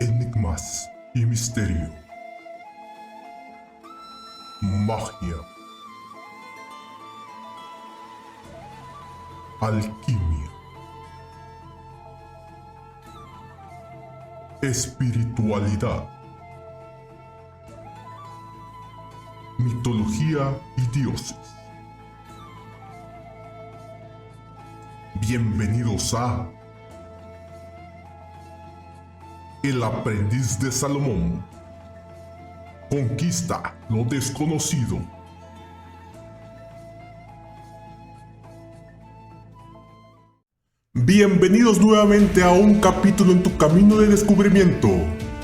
enigmas y misterio, magia, alquimia, espiritualidad, mitología y dioses. Bienvenidos a El aprendiz de Salomón. Conquista lo desconocido. Bienvenidos nuevamente a un capítulo en tu camino de descubrimiento.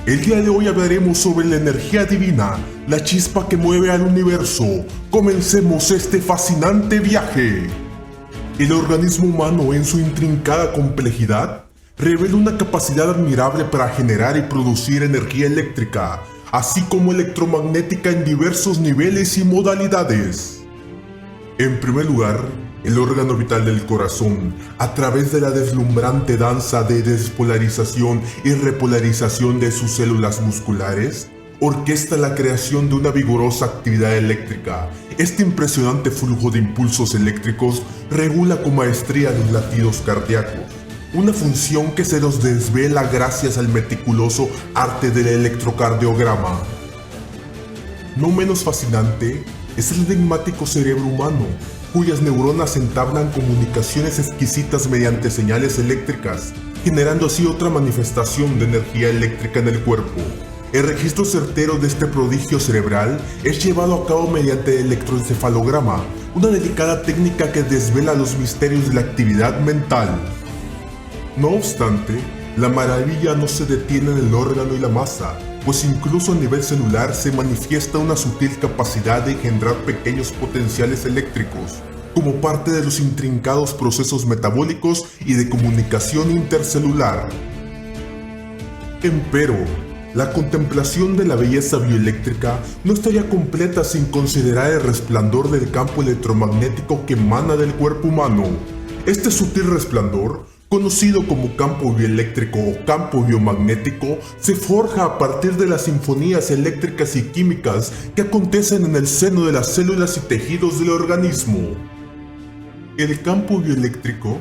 El día de hoy hablaremos sobre la energía divina, la chispa que mueve al universo. Comencemos este fascinante viaje. El organismo humano, en su intrincada complejidad, revela una capacidad admirable para generar y producir energía eléctrica, así como electromagnética en diversos niveles y modalidades. En primer lugar, el órgano vital del corazón, a través de la deslumbrante danza de despolarización y repolarización de sus células musculares, orquesta la creación de una vigorosa actividad eléctrica. Este impresionante flujo de impulsos eléctricos regula con maestría los latidos cardíacos, una función que se nos desvela gracias al meticuloso arte del electrocardiograma. No menos fascinante es el enigmático cerebro humano, cuyas neuronas entablan comunicaciones exquisitas mediante señales eléctricas, generando así otra manifestación de energía eléctrica en el cuerpo. El registro certero de este prodigio cerebral es llevado a cabo mediante el electroencefalograma, una delicada técnica que desvela los misterios de la actividad mental. No obstante, la maravilla no se detiene en el órgano y la masa, pues incluso a nivel celular se manifiesta una sutil capacidad de engendrar pequeños potenciales eléctricos, como parte de los intrincados procesos metabólicos y de comunicación intercelular. Empero, la contemplación de la belleza bioeléctrica no estaría completa sin considerar el resplandor del campo electromagnético que emana del cuerpo humano. Este sutil resplandor, conocido como campo bioeléctrico o campo biomagnético, se forja a partir de las sinfonías eléctricas y químicas que acontecen en el seno de las células y tejidos del organismo. El campo bioeléctrico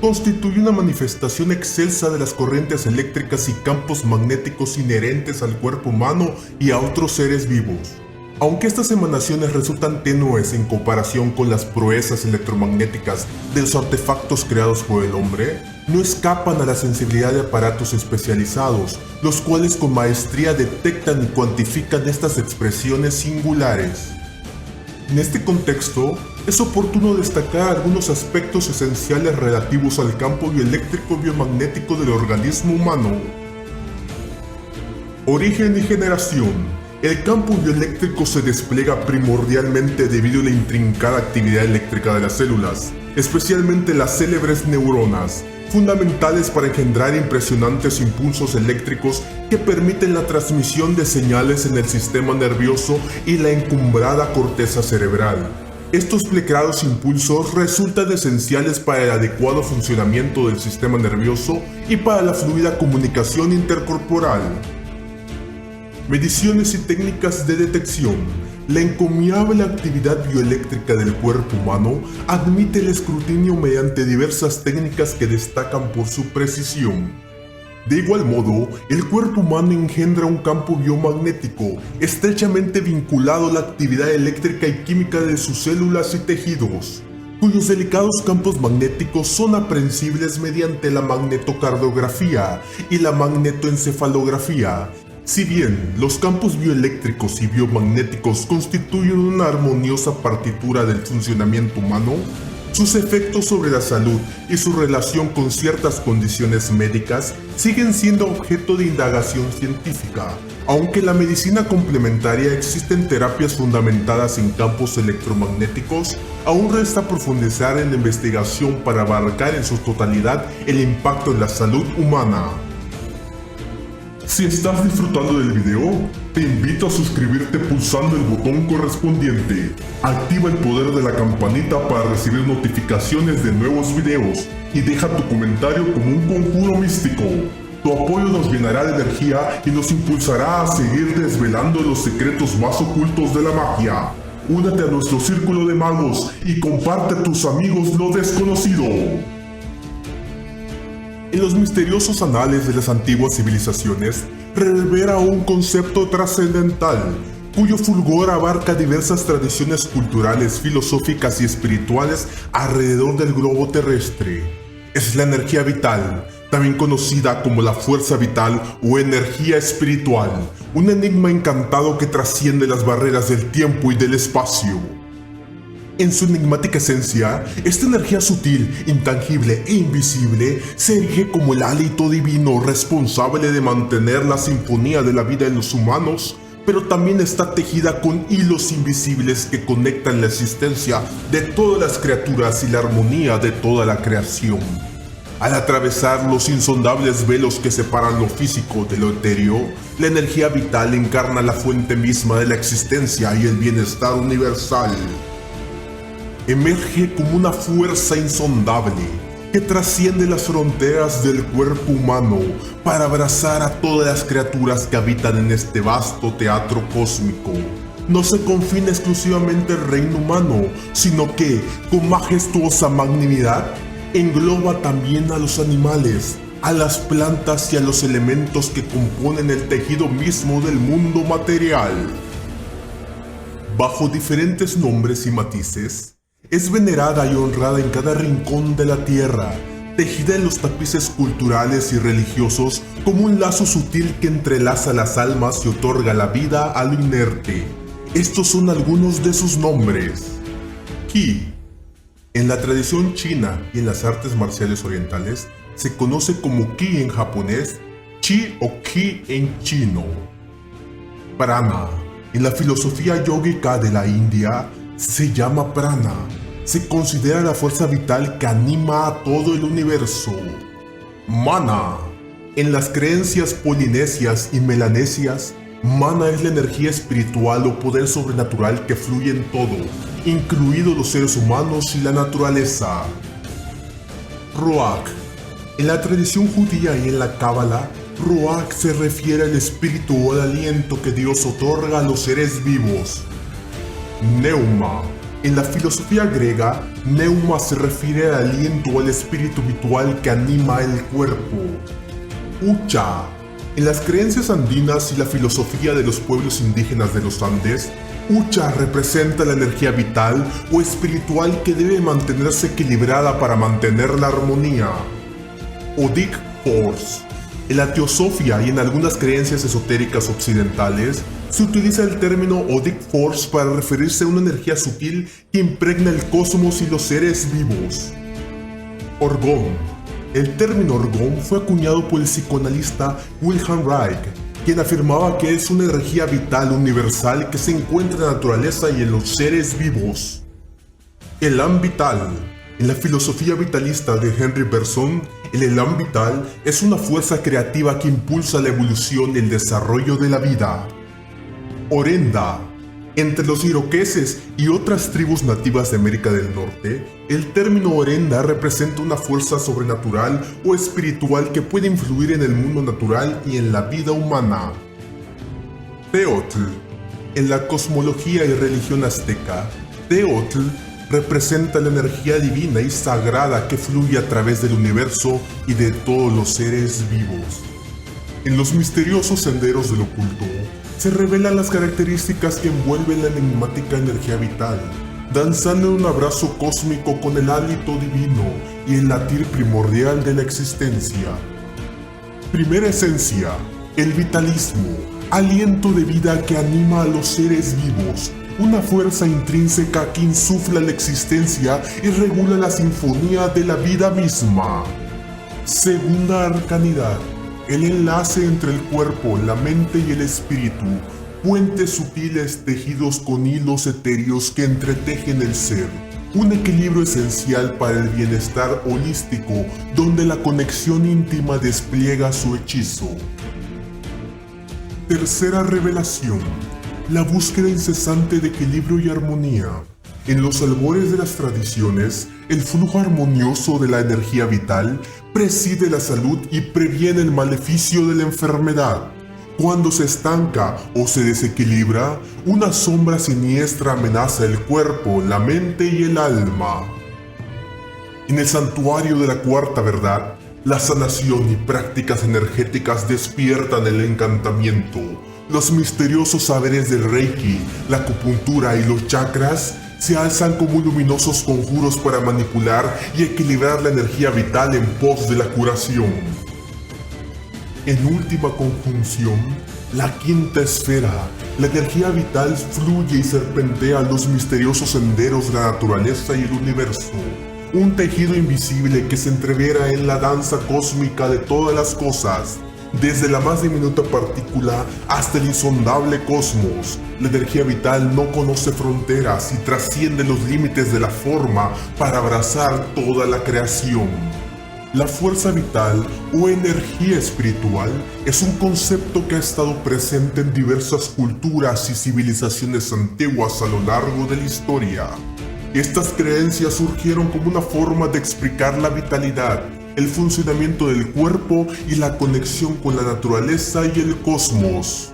constituye una manifestación excelsa de las corrientes eléctricas y campos magnéticos inherentes al cuerpo humano y a otros seres vivos. Aunque estas emanaciones resultan tenues en comparación con las proezas electromagnéticas de los artefactos creados por el hombre, no escapan a la sensibilidad de aparatos especializados, los cuales con maestría detectan y cuantifican estas expresiones singulares. En este contexto, es oportuno destacar algunos aspectos esenciales relativos al campo bioeléctrico biomagnético del organismo humano. Origen y generación. El campo bioeléctrico se despliega primordialmente debido a la intrincada actividad eléctrica de las células, especialmente las célebres neuronas, fundamentales para engendrar impresionantes impulsos eléctricos que permiten la transmisión de señales en el sistema nervioso y la encumbrada corteza cerebral. Estos plegados impulsos resultan esenciales para el adecuado funcionamiento del sistema nervioso y para la fluida comunicación intercorporal. Mediciones y técnicas de detección. La encomiable actividad bioeléctrica del cuerpo humano admite el escrutinio mediante diversas técnicas que destacan por su precisión. De igual modo, el cuerpo humano engendra un campo biomagnético, estrechamente vinculado a la actividad eléctrica y química de sus células y tejidos, cuyos delicados campos magnéticos son aprehensibles mediante la magnetocardiografía y la magnetoencefalografía. Si bien los campos bioeléctricos y biomagnéticos constituyen una armoniosa partitura del funcionamiento humano, sus efectos sobre la salud y su relación con ciertas condiciones médicas siguen siendo objeto de indagación científica. Aunque en la medicina complementaria existen terapias fundamentadas en campos electromagnéticos, aún resta profundizar en la investigación para abarcar en su totalidad el impacto en la salud humana. Si estás disfrutando del video, te invito a suscribirte pulsando el botón correspondiente. Activa el poder de la campanita para recibir notificaciones de nuevos videos y deja tu comentario como un conjuro místico. Tu apoyo nos llenará de energía y nos impulsará a seguir desvelando los secretos más ocultos de la magia. Únete a nuestro círculo de magos y comparte a tus amigos lo desconocido. En los misteriosos anales de las antiguas civilizaciones reverbera un concepto trascendental, cuyo fulgor abarca diversas tradiciones culturales, filosóficas y espirituales alrededor del globo terrestre. Es la energía vital, también conocida como la fuerza vital o energía espiritual, un enigma encantado que trasciende las barreras del tiempo y del espacio. En su enigmática esencia, esta energía sutil, intangible e invisible se erige como el hálito divino responsable de mantener la sinfonía de la vida en los humanos, pero también está tejida con hilos invisibles que conectan la existencia de todas las criaturas y la armonía de toda la creación. Al atravesar los insondables velos que separan lo físico de lo etéreo, la energía vital encarna la fuente misma de la existencia y el bienestar universal. Emerge como una fuerza insondable que trasciende las fronteras del cuerpo humano para abrazar a todas las criaturas que habitan en este vasto teatro cósmico. No se confina exclusivamente al reino humano, sino que, con majestuosa magnanimidad, engloba también a los animales, a las plantas y a los elementos que componen el tejido mismo del mundo material. Bajo diferentes nombres y matices, es venerada y honrada en cada rincón de la tierra, tejida en los tapices culturales y religiosos como un lazo sutil que entrelaza las almas y otorga la vida a lo inerte. Estos son algunos de sus nombres. Qi. En la tradición china y en las artes marciales orientales, se conoce como Qi en japonés, Chi o Qi en chino. Prana. En la filosofía yógica de la India, se llama prana. Se considera la fuerza vital que anima a todo el universo. Mana. En las creencias polinesias y melanesias, mana es la energía espiritual o poder sobrenatural que fluye en todo, incluidos los seres humanos y la naturaleza. Ruach. En la tradición judía y en la cábala, Ruach se refiere al espíritu o al aliento que Dios otorga a los seres vivos. Neuma. En la filosofía griega, Neuma se refiere al aliento o al espíritu vital que anima el cuerpo. Ucha. En las creencias andinas y la filosofía de los pueblos indígenas de los Andes, Ucha representa la energía vital o espiritual que debe mantenerse equilibrada para mantener la armonía. Odic Force. En la teosofía y en algunas creencias esotéricas occidentales, se utiliza el término Odic Force para referirse a una energía sutil que impregna el cosmos y los seres vivos. Orgón. El término orgón fue acuñado por el psicoanalista Wilhelm Reich, quien afirmaba que es una energía vital universal que se encuentra en la naturaleza y en los seres vivos. Elan vital. En la filosofía vitalista de Henry Bergson, el elan vital es una fuerza creativa que impulsa la evolución y el desarrollo de la vida. Orenda. Entre los iroqueses y otras tribus nativas de América del Norte, el término orenda representa una fuerza sobrenatural o espiritual que puede influir en el mundo natural y en la vida humana. Teotl. En la cosmología y religión azteca, Teotl representa la energía divina y sagrada que fluye a través del universo y de todos los seres vivos. En los misteriosos senderos del oculto, se revelan las características que envuelven la enigmática energía vital, danzando en un abrazo cósmico con el hálito divino y el latir primordial de la existencia. Primera esencia, el vitalismo, aliento de vida que anima a los seres vivos, una fuerza intrínseca que insufla la existencia y regula la sinfonía de la vida misma. Segunda arcanidad, el enlace entre el cuerpo, la mente y el espíritu, puentes sutiles tejidos con hilos etéreos que entretejen el ser, un equilibrio esencial para el bienestar holístico donde la conexión íntima despliega su hechizo. Tercera revelación, la búsqueda incesante de equilibrio y armonía. En los albores de las tradiciones, el flujo armonioso de la energía vital preside la salud y previene el maleficio de la enfermedad. Cuando se estanca o se desequilibra, una sombra siniestra amenaza el cuerpo, la mente y el alma. En el santuario de la cuarta verdad, la sanación y prácticas energéticas despiertan el encantamiento. Los misteriosos saberes del Reiki, la acupuntura y los chakras se alzan como luminosos conjuros para manipular y equilibrar la energía vital en pos de la curación. En última conjunción, la quinta esfera, la energía vital fluye y serpentea los misteriosos senderos de la naturaleza y el universo. Un tejido invisible que se entrevera en la danza cósmica de todas las cosas. Desde la más diminuta partícula hasta el insondable cosmos, la energía vital no conoce fronteras y trasciende los límites de la forma para abrazar toda la creación. La fuerza vital o energía espiritual es un concepto que ha estado presente en diversas culturas y civilizaciones antiguas a lo largo de la historia. Estas creencias surgieron como una forma de explicar la vitalidad, el funcionamiento del cuerpo y la conexión con la naturaleza y el cosmos.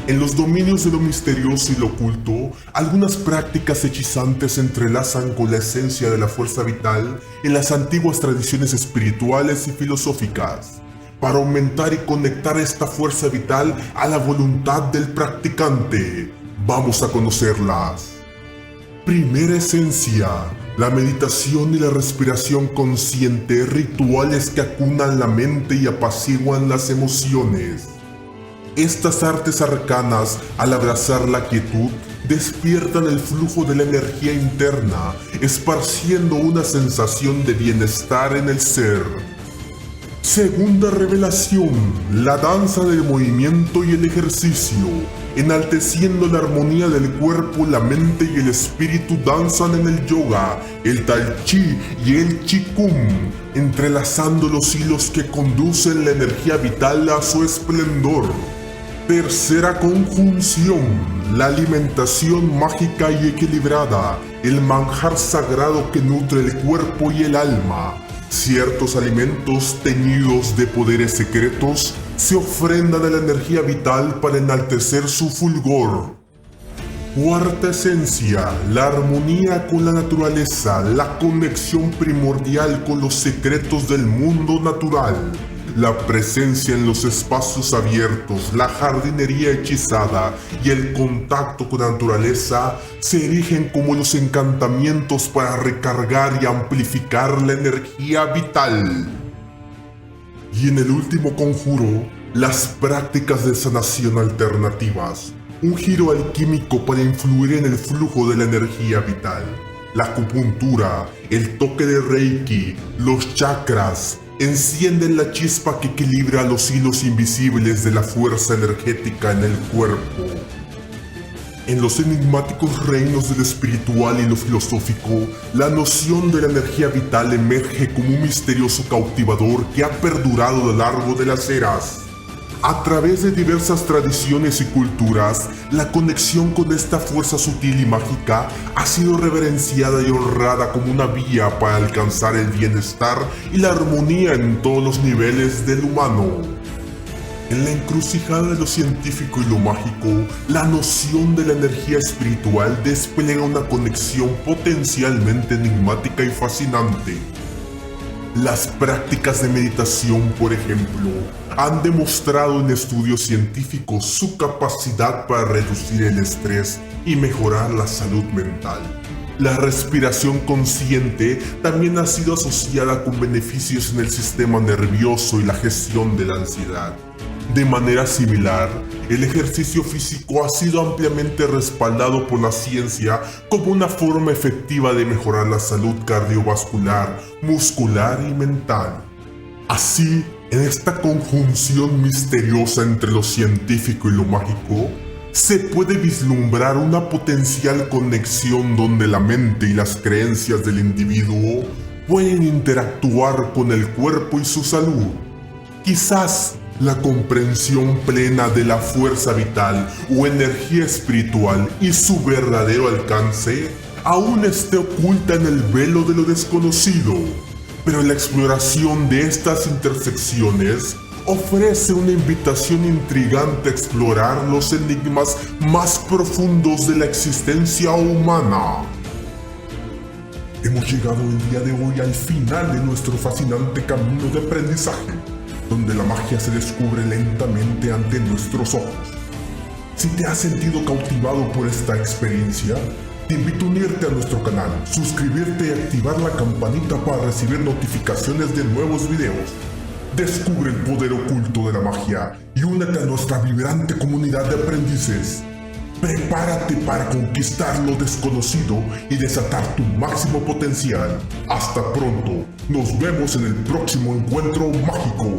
En los dominios de lo misterioso y lo oculto, algunas prácticas hechizantes se entrelazan con la esencia de la fuerza vital en las antiguas tradiciones espirituales y filosóficas, para aumentar y conectar esta fuerza vital a la voluntad del practicante. Vamos a conocerlas. Primera esencia, la meditación y la respiración consciente, rituales que acunan la mente y apaciguan las emociones. Estas artes arcanas, al abrazar la quietud, despiertan el flujo de la energía interna, esparciendo una sensación de bienestar en el ser. Segunda revelación, la danza del movimiento y el ejercicio. Enalteciendo la armonía del cuerpo, la mente y el espíritu danzan en el yoga, el tai chi y el qigong, entrelazando los hilos que conducen la energía vital a su esplendor. Tercera conjunción, la alimentación mágica y equilibrada, el manjar sagrado que nutre el cuerpo y el alma. Ciertos alimentos teñidos de poderes secretos se ofrendan a la energía vital para enaltecer su fulgor. Cuarta esencia, la armonía con la naturaleza, la conexión primordial con los secretos del mundo natural. La presencia en los espacios abiertos, la jardinería hechizada y el contacto con la naturaleza se erigen como los encantamientos para recargar y amplificar la energía vital. Y en el último conjuro, las prácticas de sanación alternativas, un giro alquímico para influir en el flujo de la energía vital. La acupuntura, el toque de Reiki, los chakras, encienden la chispa que equilibra los hilos invisibles de la fuerza energética en el cuerpo. En los enigmáticos reinos de lo espiritual y lo filosófico, la noción de la energía vital emerge como un misterioso cautivador que ha perdurado a lo largo de las eras. A través de diversas tradiciones y culturas, la conexión con esta fuerza sutil y mágica ha sido reverenciada y honrada como una vía para alcanzar el bienestar y la armonía en todos los niveles del humano. En la encrucijada de lo científico y lo mágico, la noción de la energía espiritual despliega una conexión potencialmente enigmática y fascinante. Las prácticas de meditación, por ejemplo, han demostrado en estudios científicos su capacidad para reducir el estrés y mejorar la salud mental. La respiración consciente también ha sido asociada con beneficios en el sistema nervioso y la gestión de la ansiedad. De manera similar, el ejercicio físico ha sido ampliamente respaldado por la ciencia como una forma efectiva de mejorar la salud cardiovascular, muscular y mental. Así, en esta conjunción misteriosa entre lo científico y lo mágico, se puede vislumbrar una potencial conexión donde la mente y las creencias del individuo pueden interactuar con el cuerpo y su salud. Quizás la comprensión plena de la fuerza vital o energía espiritual y su verdadero alcance aún esté oculta en el velo de lo desconocido, pero la exploración de estas intersecciones ofrece una invitación intrigante a explorar los enigmas más profundos de la existencia humana. Hemos llegado el día de hoy al final de nuestro fascinante camino de aprendizaje, donde la magia se descubre lentamente ante nuestros ojos. Si te has sentido cautivado por esta experiencia, te invito a unirte a nuestro canal, suscribirte y activar la campanita para recibir notificaciones de nuevos videos. Descubre el poder oculto de la magia y únete a nuestra vibrante comunidad de aprendices. Prepárate para conquistar lo desconocido y desatar tu máximo potencial. Hasta pronto, nos vemos en el próximo encuentro mágico.